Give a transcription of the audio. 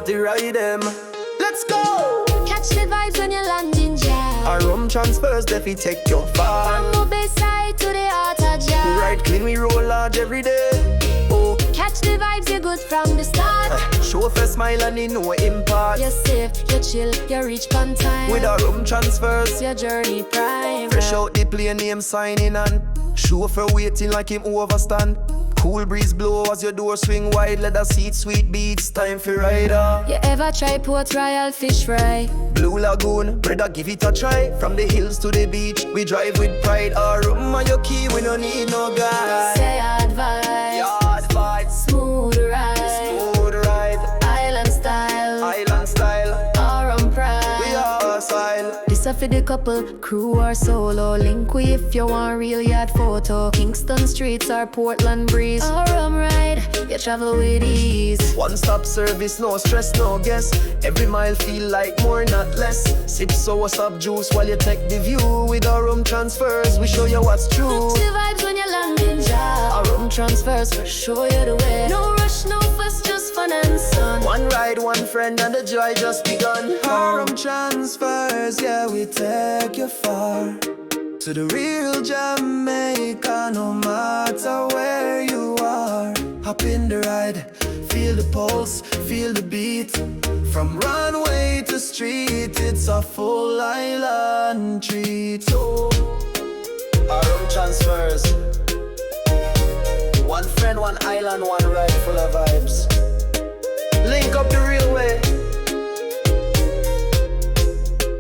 party ride them. Let's go! Catch the vibes when you land in jam. Aurum Transfers, they fi take you far. From Mobile side to the heart of jam. Ride clean, we roll large every day. Oh, Catch the vibes, you're good from the start. show off a smile and in no impact. You're safe, you chill, you reach on time. With Aurum Transfers, your journey prime. fresh out the plane name signing on. Chauffeur waiting like him overstand. Cool breeze blow as your door swing wide. Leather seat, sweet beats, time for rider. You ever try Port Royal fish fry? Blue Lagoon, brother give it a try. From the hills to the beach, we drive with pride. Aurum on your key, we don't need no guide. Say advice, Yard fight, smooth ride, smooth ride. island style, Island style, Aurum pride. we are style. This a for the couple, crew or solo. Link we if you want real yacht photo. Kingston streets or Portland breeze. Aurum ride, you travel with ease. One-stop service, no stress, no guess. Every mile feel like more, not less. Sip sour sub juice while you take the view. With Aurum Transfers, we show you what's true. Catch the vibes when you land in job. Aurum Transfers for show you the way. No rush, no fuss, just fun and sun. One ride, one friend, and the joy just begun. Aurum Transfers, yeah, we take you far. To the real Jamaica, no matter where you are. Hop in the ride, feel the pulse, feel the beat. From runway to street, it's a full island treat. Oh, Aurum Transfers. One friend, one island, one ride full of vibes. Link up the real way.